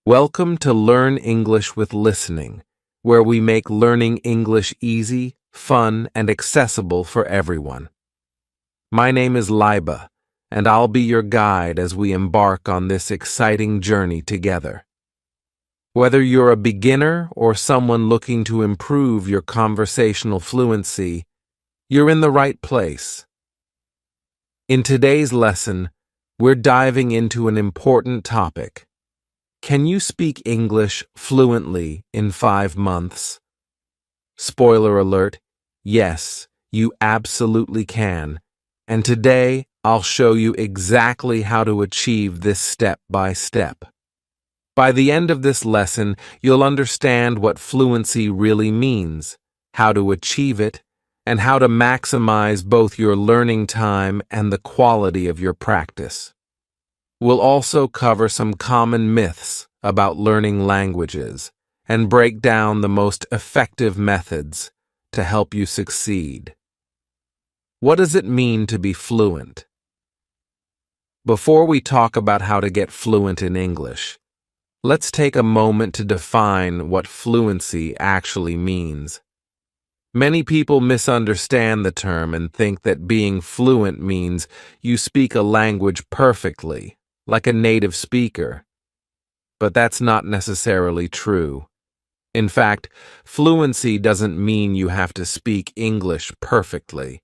Welcome to Learn English with Listening, where we make learning English easy, fun, and accessible for everyone. My name is Liba, and I'll be your guide as we embark on this exciting journey together. Whether you're a beginner or someone looking to improve your conversational fluency, you're in the right place. In today's lesson, we're diving into an important topic. Can you speak English fluently in 5 months? Spoiler alert, yes, you absolutely can. And today, I'll show you exactly how to achieve this step by step. By the end of this lesson, you'll understand what fluency really means, how to achieve it, and how to maximize both your learning time and the quality of your practice. We'll also cover some common myths about learning languages and break down the most effective methods to help you succeed. What does it mean to be fluent? Before we talk about how to get fluent in English, let's take a moment to define what fluency actually means. Many people misunderstand the term and think that being fluent means you speak a language perfectly, like a native speaker. But that's not necessarily true. In fact, fluency doesn't mean you have to speak English perfectly.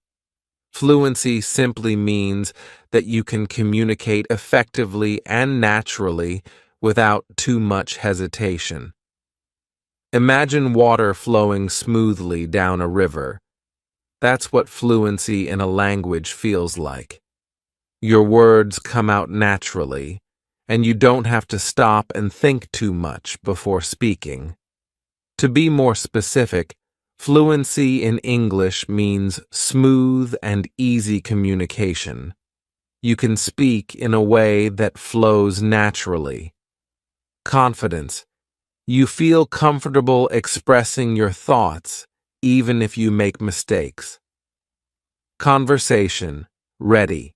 Fluency simply means that you can communicate effectively and naturally without too much hesitation. Imagine water flowing smoothly down a river. That's what fluency in a language feels like. Your words come out naturally, and you don't have to stop and think too much before speaking. To be more specific, fluency in English means smooth and easy communication. You can speak in a way that flows naturally. Confidence. You feel comfortable expressing your thoughts, even if you make mistakes. Conversation. Ready.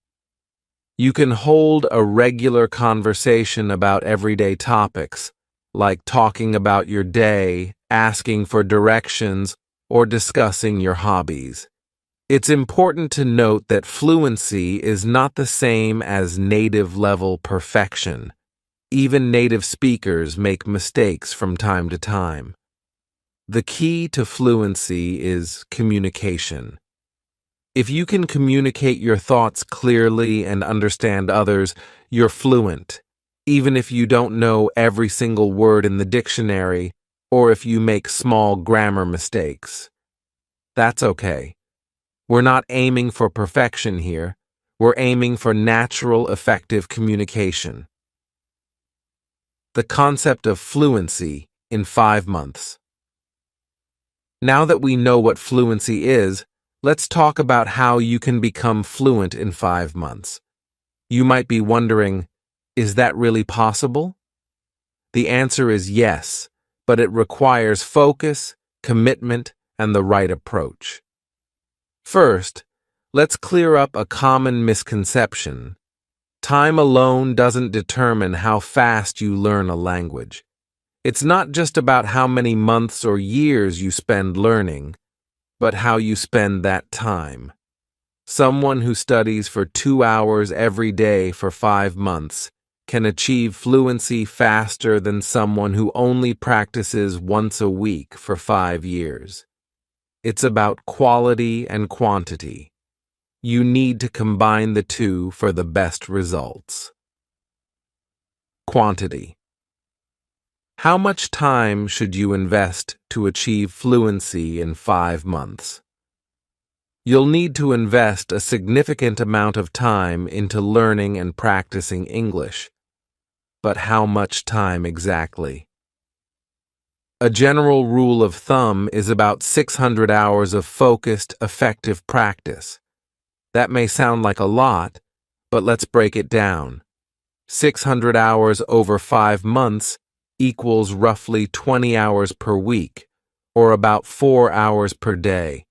You can hold a regular conversation about everyday topics, like talking about your day, asking for directions, or discussing your hobbies. It's important to note that fluency is not the same as native-level perfection. Even native speakers make mistakes from time to time. The key to fluency is communication. If you can communicate your thoughts clearly and understand others, you're fluent, even if you don't know every single word in the dictionary or if you make small grammar mistakes. That's okay. We're not aiming for perfection here. We're aiming for natural, effective communication. The concept of fluency in 5 months. Now that we know what fluency is, let's talk about how you can become fluent in 5 months. You might be wondering, is that really possible? The answer is yes, but it requires focus, commitment, and the right approach. First, let's clear up a common misconception. Time alone doesn't determine how fast you learn a language. It's not just about how many months or years you spend learning, but how you spend that time. Someone who studies for 2 hours every day for 5 months can achieve fluency faster than someone who only practices once a week for 5 years. It's about quality and quantity. You need to combine the two for the best results. Quantity. How much time should you invest to achieve fluency in 5 months? You'll need to invest a significant amount of time into learning and practicing English. But how much time exactly? A general rule of thumb is about 600 hours of focused, effective practice. That may sound like a lot, but let's break it down. 600 hours over 5 months equals roughly 20 hours per week, or about 4 hours per day.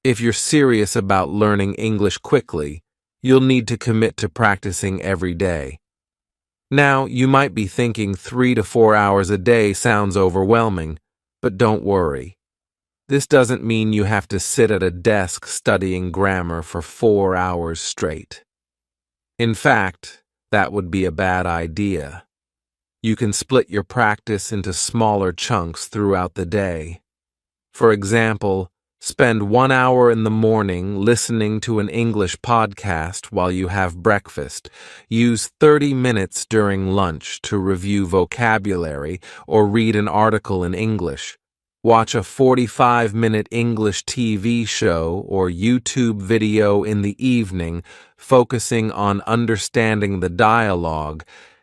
If you're serious about learning English quickly, you'll need to commit to practicing every day. Now, you might be thinking 3 to 4 hours a day sounds overwhelming, but don't worry. This doesn't mean you have to sit at a desk studying grammar for 4 hours straight. In fact, that would be a bad idea. You can split your practice into smaller chunks throughout the day. For example, spend 1 hour in the morning listening to an English podcast while you have breakfast. Use 30 minutes during lunch to review vocabulary or read an article in English. Watch a 45-minute English TV show or YouTube video in the evening, focusing on understanding the dialogue,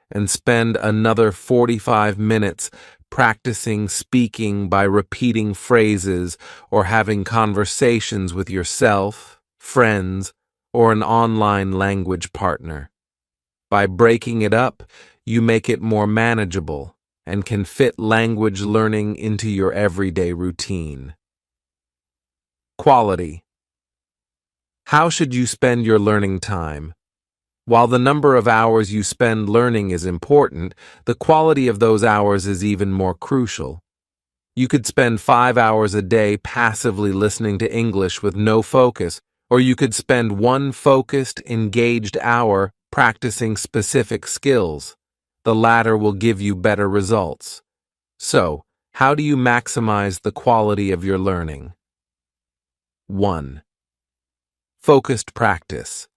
and spend another 45 minutes practicing speaking by repeating phrases or having conversations with yourself, friends, or an online language partner. By breaking it up, you make it more manageable and can fit language learning into your everyday routine. Quality. How should you spend your learning time? While the number of hours you spend learning is important, the quality of those hours is even more crucial. You could spend 5 hours a day passively listening to English with no focus, or you could spend one focused, engaged hour practicing specific skills. The latter will give you better results. So, how do you maximize the quality of your learning? 1. Focused practice.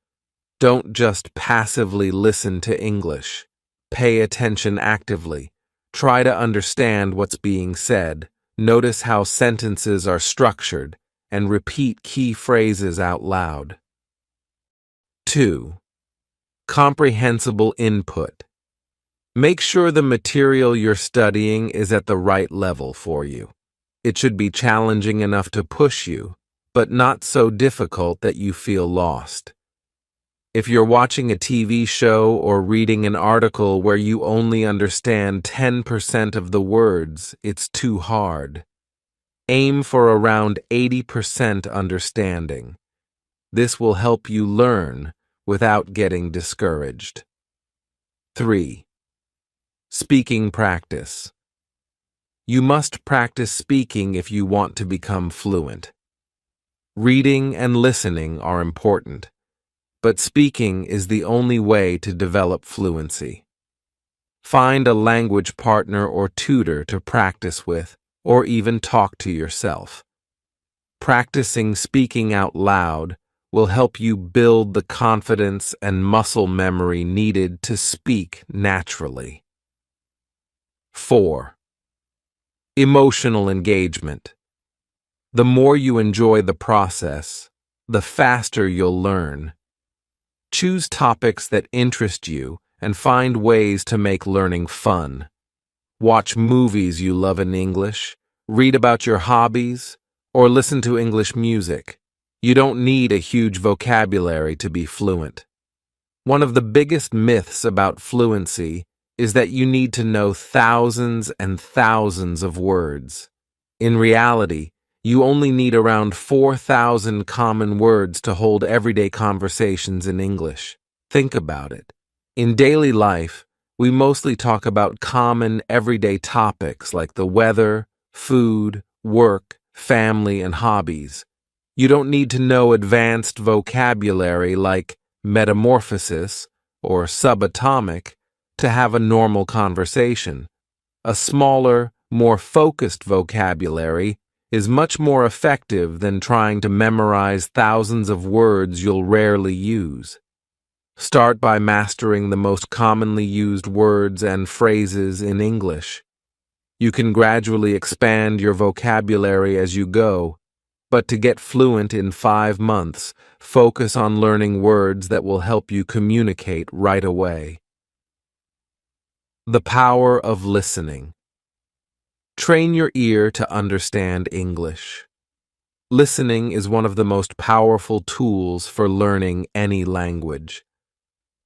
Don't just passively listen to English. Pay attention actively. Try to understand what's being said. Notice how sentences are structured, and repeat key phrases out loud. 2. Comprehensible input. Make sure the material you're studying is at the right level for you. It should be challenging enough to push you, but not so difficult that you feel lost. If you're watching a TV show or reading an article where you only understand 10% of the words, it's too hard. Aim for around 80% understanding. This will help you learn without getting discouraged. 3. Speaking practice. You must practice speaking if you want to become fluent. Reading and listening are important, but speaking is the only way to develop fluency. Find a language partner or tutor to practice with, or even talk to yourself. Practicing speaking out loud will help you build the confidence and muscle memory needed to speak naturally. 4. Emotional engagement. The more you enjoy the process, the faster you'll learn. Choose topics that interest you and find ways to make learning fun. Watch movies you love in English, read about your hobbies, or listen to English music. You don't need a huge vocabulary to be fluent. One of the biggest myths about fluency is that you need to know thousands and thousands of words. In reality, you only need around 4,000 common words to hold everyday conversations in English. Think about it. In daily life, we mostly talk about common everyday topics like the weather, food, work, family, and hobbies. You don't need to know advanced vocabulary like metamorphosis or subatomic to have a normal conversation. A smaller, more focused vocabulary is much more effective than trying to memorize thousands of words you'll rarely use. Start by mastering the most commonly used words and phrases in English. You can gradually expand your vocabulary as you go, but to get fluent in 5 months, focus on learning words that will help you communicate right away. The power of listening. Train your ear to understand English. Listening is one of the most powerful tools for learning any language.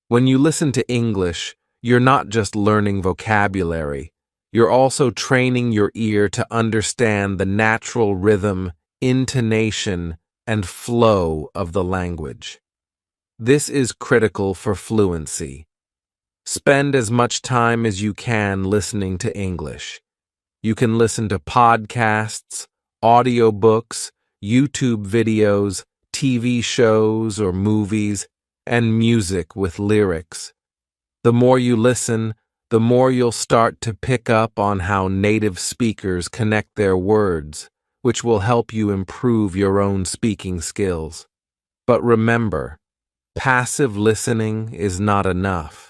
When you listen to English, you're not just learning vocabulary, you're also training your ear to understand the natural rhythm, intonation, and flow of the language. This is critical for fluency. Spend as much time as you can listening to English. You can listen to podcasts, audiobooks, YouTube videos, TV shows or movies, and music with lyrics. The more you listen, the more you'll start to pick up on how native speakers connect their words, which will help you improve your own speaking skills. But remember, passive listening is not enough.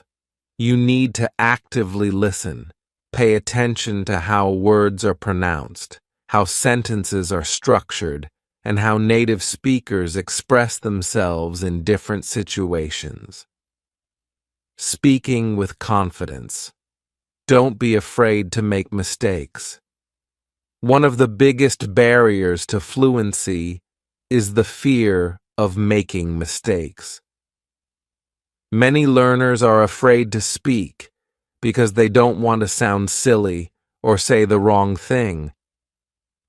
You need to actively listen. Pay attention to how words are pronounced, how sentences are structured, and how native speakers express themselves in different situations. Speaking with confidence. Don't be afraid to make mistakes. One of the biggest barriers to fluency is the fear of making mistakes. Many learners are afraid to speak because they don't want to sound silly or say the wrong thing.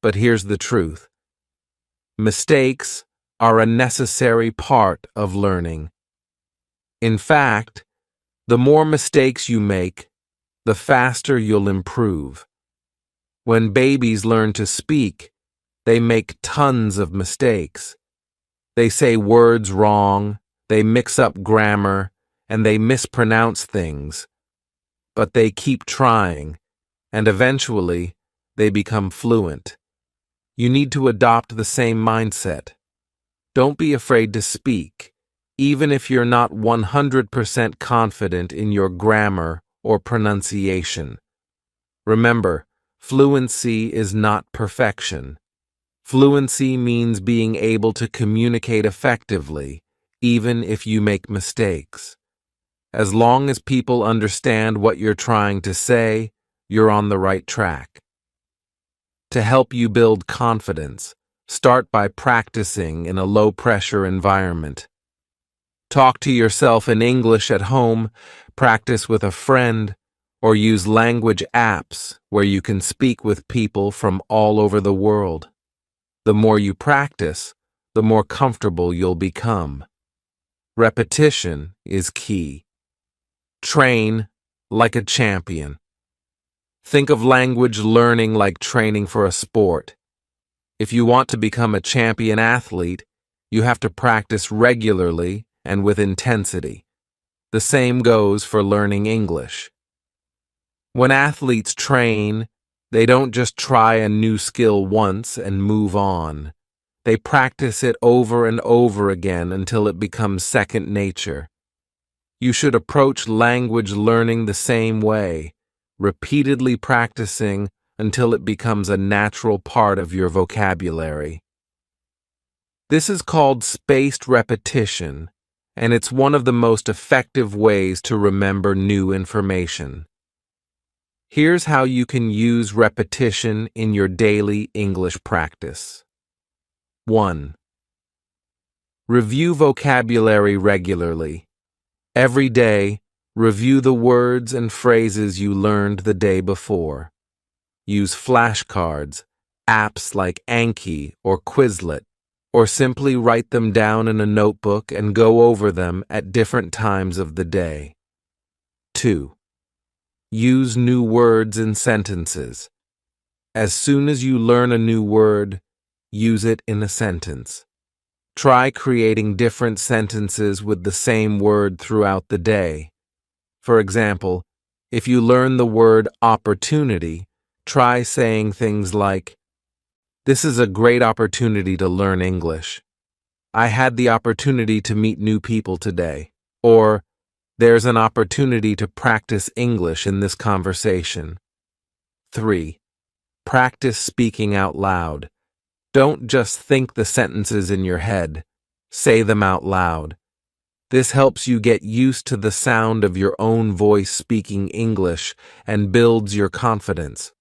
But here's the truth. Mistakes are a necessary part of learning. In fact, the more mistakes you make, the faster you'll improve. When babies learn to speak, they make tons of mistakes. They say words wrong, they mix up grammar, and they mispronounce things. But they keep trying, and eventually, they become fluent. You need to adopt the same mindset. Don't be afraid to speak, even if you're not 100% confident in your grammar or pronunciation. Remember, fluency is not perfection. Fluency means being able to communicate effectively, even if you make mistakes. As long as people understand what you're trying to say, you're on the right track. To help you build confidence, start by practicing in a low-pressure environment. Talk to yourself in English at home, practice with a friend, or use language apps where you can speak with people from all over the world. The more you practice, the more comfortable you'll become. Repetition is key. Train like a champion. Think of language learning like training for a sport. If you want to become a champion athlete, you have to practice regularly and with intensity. The same goes for learning English. When athletes train, they don't just try a new skill once and move on. They practice it over and over again until it becomes second nature. You should approach language learning the same way, repeatedly practicing until it becomes a natural part of your vocabulary. This is called spaced repetition, and it's one of the most effective ways to remember new information. Here's how you can use repetition in your daily English practice. 1. Review vocabulary regularly. Every day, review the words and phrases you learned the day before. Use flashcards, apps like Anki or Quizlet, or simply write them down in a notebook and go over them at different times of the day. 2. Use new words in sentences. As soon as you learn a new word, use it in a sentence. Try creating different sentences with the same word throughout the day. For example, if you learn the word opportunity, try saying things like, "This is a great opportunity to learn English. I had the opportunity to meet new people today." Or, "There's an opportunity to practice English in this conversation." 3. Practice speaking out loud. Don't just think the sentences in your head. Say them out loud. This helps you get used to the sound of your own voice speaking English and builds your confidence.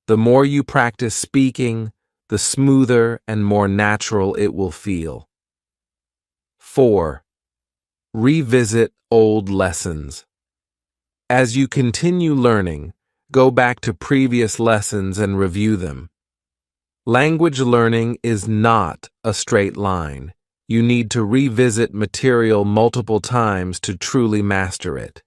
The more you practice speaking, the smoother and more natural it will feel. 4. Revisit old lessons. As you continue learning, go back to previous lessons and review them. Language learning is not a straight line. You need to revisit material multiple times to truly master it.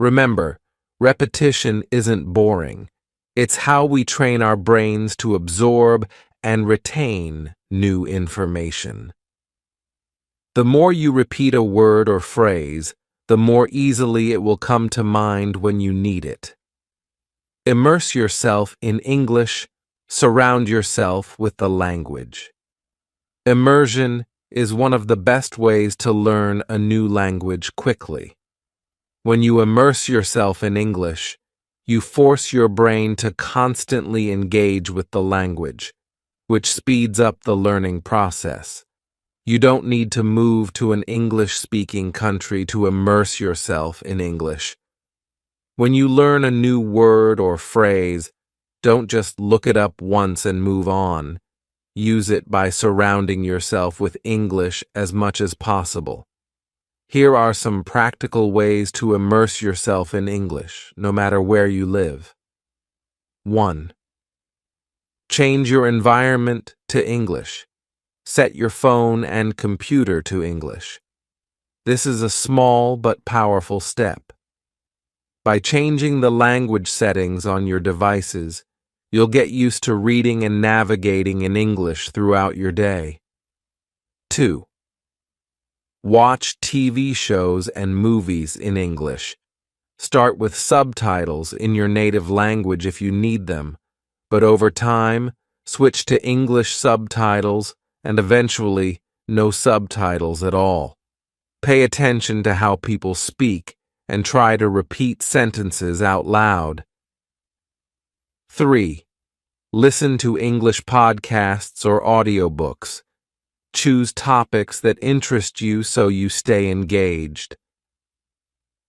Remember, repetition isn't boring. It's how we train our brains to absorb and retain new information. The more you repeat a word or phrase, the more easily it will come to mind when you need it. Immerse yourself in English. Surround yourself with the language. Immersion is one of the best ways to learn a new language quickly. When you immerse yourself in English, you force your brain to constantly engage with the language, which speeds up the learning process. You don't need to move to an English-speaking country to immerse yourself in English. When you learn a new word or phrase, don't just look it up once and move on. Use it by surrounding yourself with English as much as possible. Here are some practical ways to immerse yourself in English, no matter where you live. 1. Change your environment to English. Set your phone and computer to English. This is a small but powerful step. By changing the language settings on your devices, you'll get used to reading and navigating in English throughout your day. 2. Watch TV shows and movies in English. Start with subtitles in your native language if you need them, but over time, switch to English subtitles and eventually no subtitles at all. Pay attention to how people speak and try to repeat sentences out loud. 3. Listen to English podcasts or audiobooks. Choose topics that interest you so you stay engaged.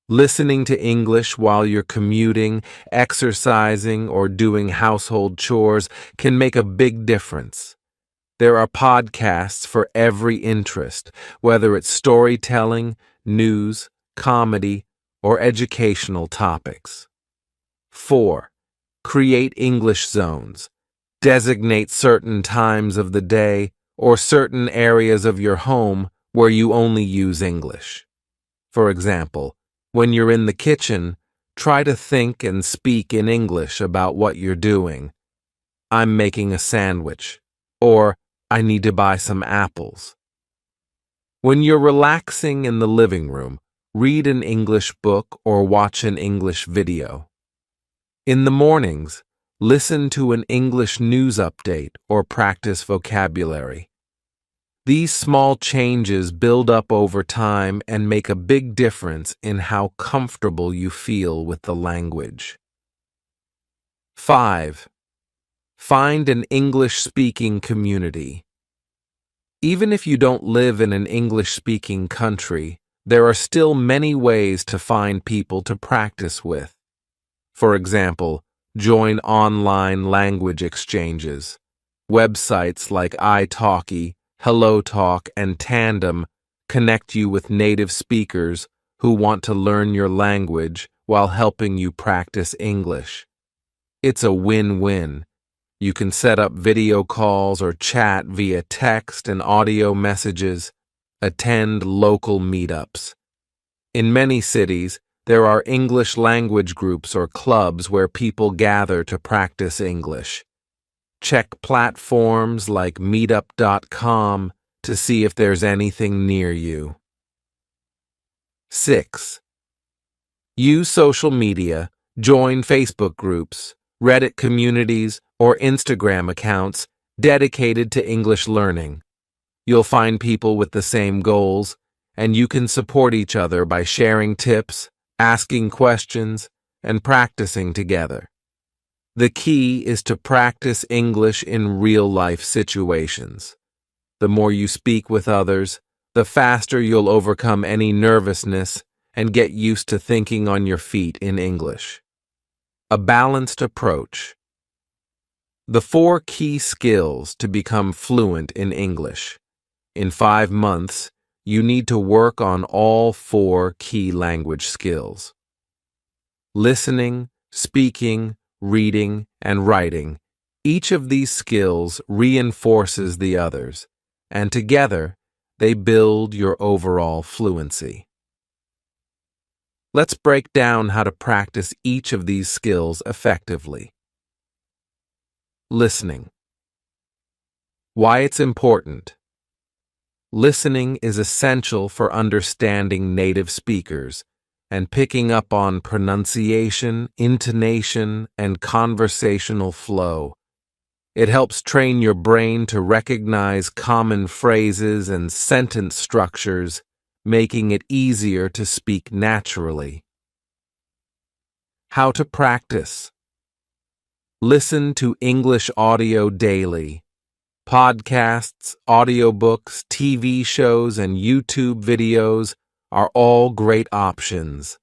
Listening to English while you're commuting, exercising, or doing household chores can make a big difference. There are podcasts for every interest, whether it's storytelling, news, comedy, or educational topics. 4. Create English zones. Designate certain times of the day or certain areas of your home where you only use English. For example, when you're in the kitchen, try to think and speak in English about what you're doing. I'm making a sandwich, or I need to buy some apples. When you're relaxing in the living room, read an English book or watch an English video. In the mornings, listen to an English news update or practice vocabulary. These small changes build up over time and make a big difference in how comfortable you feel with the language. 5. Find an English-speaking community. Even if you don't live in an English-speaking country, there are still many ways to find people to practice with. For example, join online language exchanges. Websites like italki, HelloTalk, and Tandem connect you with native speakers who want to learn your language while helping you practice English. It's a win-win. You can set up video calls or chat via text and audio messages, attend local meetups. In many cities, there are English language groups or clubs where people gather to practice English. Check platforms like meetup.com to see if there's anything near you. 6. Use social media, join Facebook groups, Reddit communities, or Instagram accounts dedicated to English learning. You'll find people with the same goals, and you can support each other by sharing tips, asking questions, and practicing together. The key is to practice English in real-life situations. The more you speak with others, the faster you'll overcome any nervousness and get used to thinking on your feet in English. A balanced approach. The 4 key skills to become fluent in English. In 5 months, you need to work on all 4 key language skills. Listening, speaking, reading, and writing. Each of these skills reinforces the others, and together, they build your overall fluency. Let's break down how to practice each of these skills effectively. Listening. Why it's important. Listening is essential for understanding native speakers and picking up on pronunciation, intonation, and conversational flow. It helps train your brain to recognize common phrases and sentence structures, making it easier to speak naturally. How to practice. Listen to English audio daily. Podcasts, audiobooks, TV shows, and YouTube videos are all great options.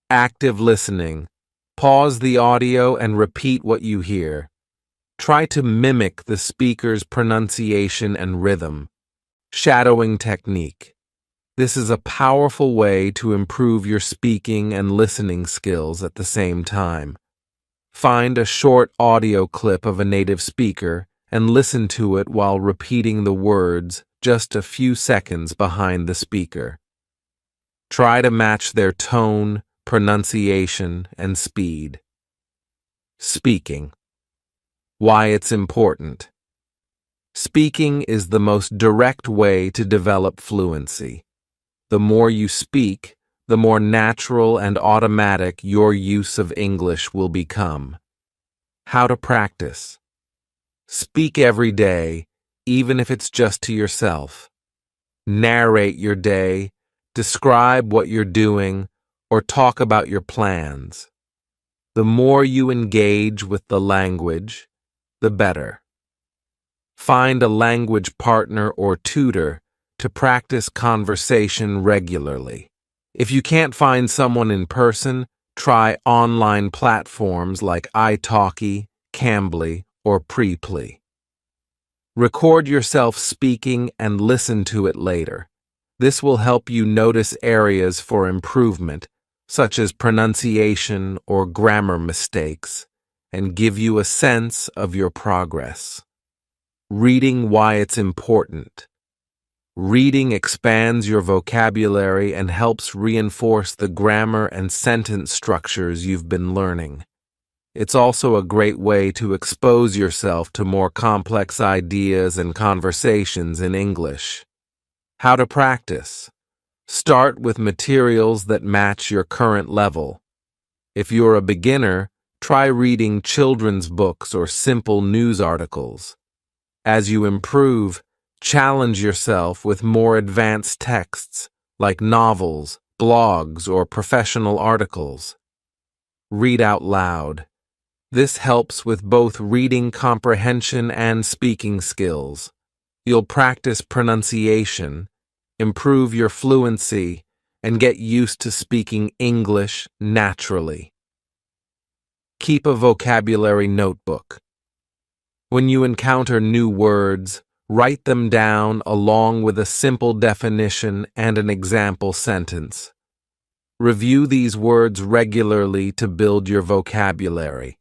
Active listening. Pause the audio and repeat what you hear. Try to mimic the speaker's pronunciation and rhythm. Shadowing technique. This is a powerful way to improve your speaking and listening skills at the same time. Find a short audio clip of a native speaker and listen to it while repeating the words just a few seconds behind the speaker. Try to match their tone, pronunciation, and speed. Speaking. Why it's important. Speaking is the most direct way to develop fluency. The more you speak, the more natural and automatic your use of English will become. How to practice. Speak every day, even if it's just to yourself. Narrate your day, describe what you're doing, or talk about your plans. The more you engage with the language, the better. Find a language partner or tutor to practice conversation regularly. If you can't find someone in person, try online platforms like italki, Cambly, or Preply. Record yourself speaking and listen to it later. This will help you notice areas for improvement, such as pronunciation or grammar mistakes, and give you a sense of your progress. Reading why it's important. Reading expands your vocabulary and helps reinforce the grammar and sentence structures you've been learning. It's also a great way to expose yourself to more complex ideas and conversations in English. How to practice. Start with materials that match your current level. If you're a beginner, try reading children's books or simple news articles. As you improve, challenge yourself with more advanced texts like novels, blogs, or professional articles. Read out loud. This helps with both reading comprehension and speaking skills. You'll practice pronunciation, improve your fluency, and get used to speaking English naturally. Keep a vocabulary notebook. When you encounter new words, write them down along with a simple definition and an example sentence. Review these words regularly to build your vocabulary.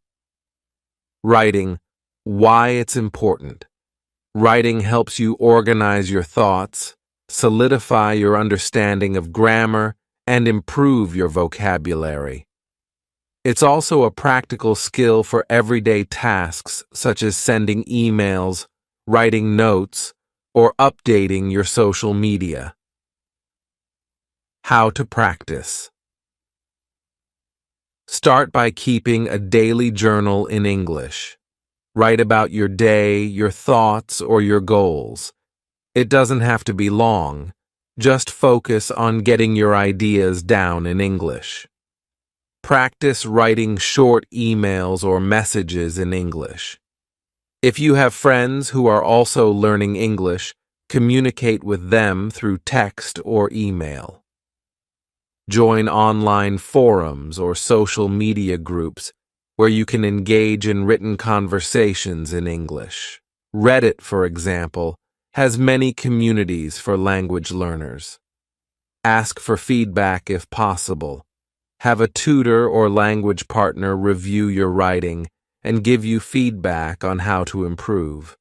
Writing, why it's important. Writing helps you organize your thoughts, solidify your understanding of grammar, and improve your vocabulary. It's also a practical skill for everyday tasks such as sending emails, writing notes, or updating your social media. How to practice. Start by keeping a daily journal in English. Write about your day, your thoughts, or your goals. It doesn't have to be long. Just focus on getting your ideas down in English. Practice writing short emails or messages in English. If you have friends who are also learning English, communicate with them through text or email. Join online forums or social media groups where you can engage in written conversations in English. Reddit, for example, has many communities for language learners. Ask for feedback if possible. Have a tutor or language partner review your writing and give you feedback on how to improve.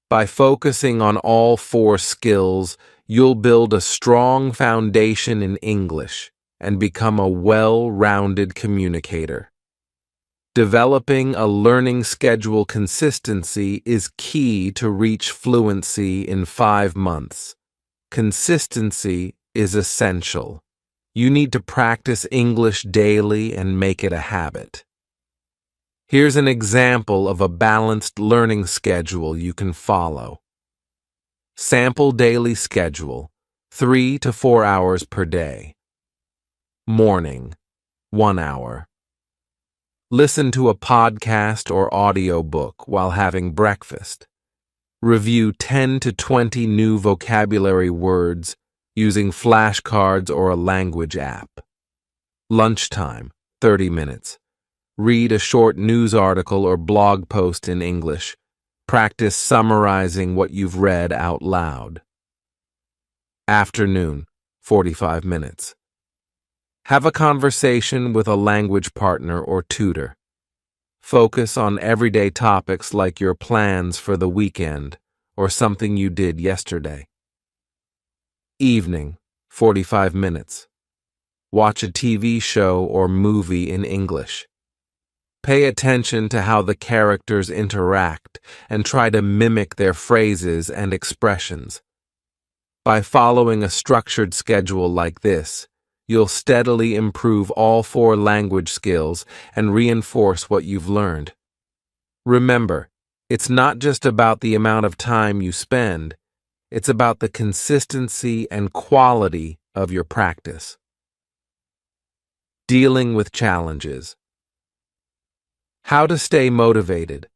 By focusing on all 4 skills, you'll build a strong foundation in English and become a well-rounded communicator. Developing a learning schedule consistency is key to reach fluency in 5 months. Consistency is essential. You need to practice English daily and make it a habit. Here's an example of a balanced learning schedule you can follow. Sample daily schedule, 3 to 4 hours per day. Morning, 1 hour. Listen to a podcast or audiobook while having breakfast. Review 10 to 20 new vocabulary words using flashcards or a language app. Lunchtime, 30 minutes. Read a short news article or blog post in English. Practice summarizing what you've read out loud. Afternoon, 45 minutes. Have a conversation with a language partner or tutor. Focus on everyday topics like your plans for the weekend or something you did yesterday. Evening, 45 minutes. Watch a TV show or movie in English. Pay attention to how the characters interact and try to mimic their phrases and expressions. By following a structured schedule like this, you'll steadily improve all 4 language skills and reinforce what you've learned. Remember, it's not just about the amount of time you spend, it's about the consistency and quality of your practice. Dealing with challenges. How to stay motivated.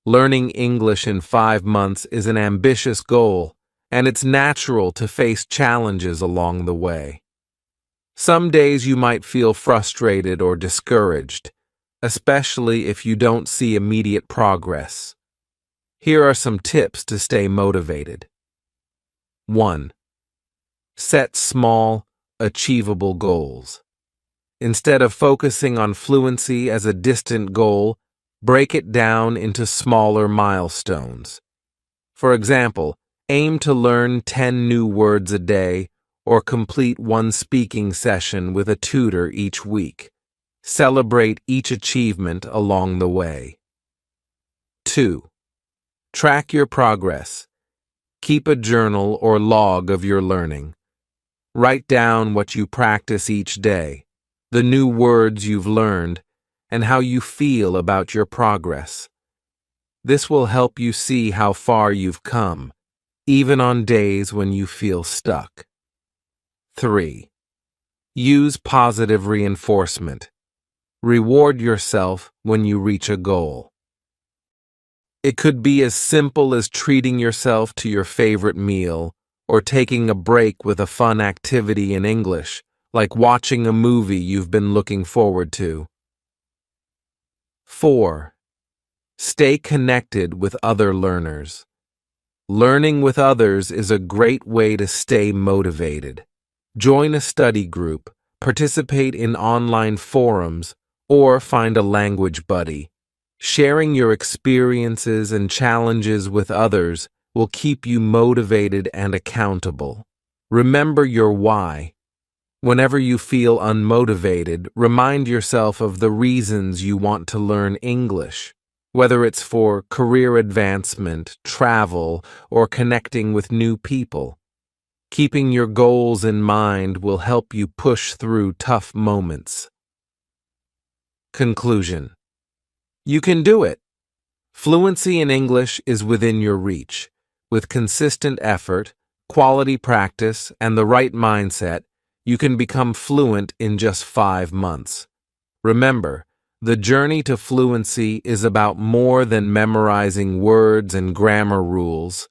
Learning English in 5 months is an ambitious goal, and it's natural to face challenges along the way. Some days you might feel frustrated or discouraged, especially if you don't see immediate progress. Here are some tips to stay motivated. 1. Set small, achievable goals. Instead of focusing on fluency as a distant goal, break it down into smaller milestones. For example, aim to learn 10 new words a day or complete 1 speaking session with a tutor each week. Celebrate each achievement along the way. 2. Track your progress. Keep a journal or log of your learning. Write down what you practice each day, the new words you've learned, and how you feel about your progress. This will help you see how far you've come, even on days when you feel stuck. 3. Use positive reinforcement. Reward yourself when you reach a goal. It could be as simple as treating yourself to your favorite meal or taking a break with a fun activity in English, like watching a movie you've been looking forward to. 4. Stay connected with other learners. Learning with others is a great way to stay motivated. Join a study group, participate in online forums, or find a language buddy. Sharing your experiences and challenges with others will keep you motivated and accountable. Remember your why. Whenever you feel unmotivated, remind yourself of the reasons you want to learn English, whether it's for career advancement, travel, or connecting with new people. Keeping your goals in mind will help you push through tough moments. Conclusion. You can do it. Fluency in English is within your reach. With consistent effort, quality practice, and the right mindset, you can become fluent in just 5 months. Remember, the journey to fluency is about more than memorizing words and grammar rules.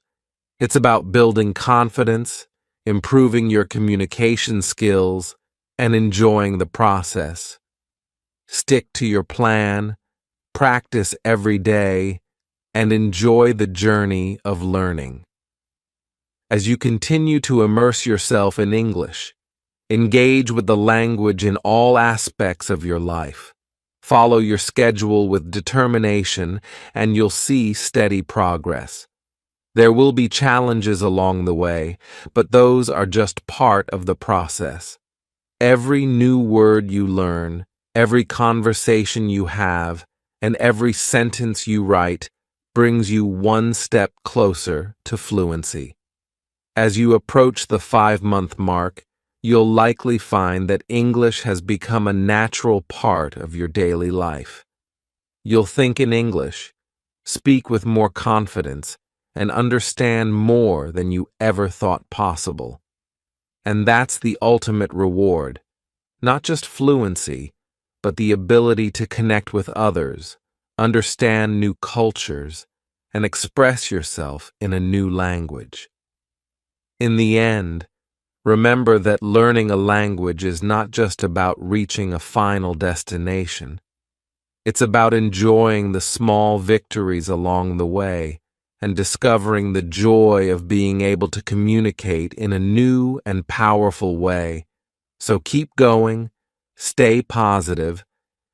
It's about building confidence, improving your communication skills, and enjoying the process. Stick to your plan, practice every day, and enjoy the journey of learning. As you continue to immerse yourself in English, engage with the language in all aspects of your life. Follow your schedule with determination, and you'll see steady progress. There will be challenges along the way, but those are just part of the process. Every new word you learn, every conversation you have, and every sentence you write brings you one step closer to fluency. As you approach the 5-month mark, you'll likely find that English has become a natural part of your daily life. You'll think in English, speak with more confidence, and understand more than you ever thought possible. And that's the ultimate reward, not just fluency, but the ability to connect with others, understand new cultures, and express yourself in a new language. In the end, remember that learning a language is not just about reaching a final destination. It's about enjoying the small victories along the way and discovering the joy of being able to communicate in a new and powerful way. So keep going, stay positive,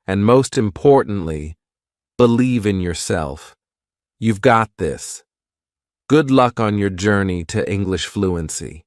and most importantly, believe in yourself. You've got this. Good luck on your journey to English fluency.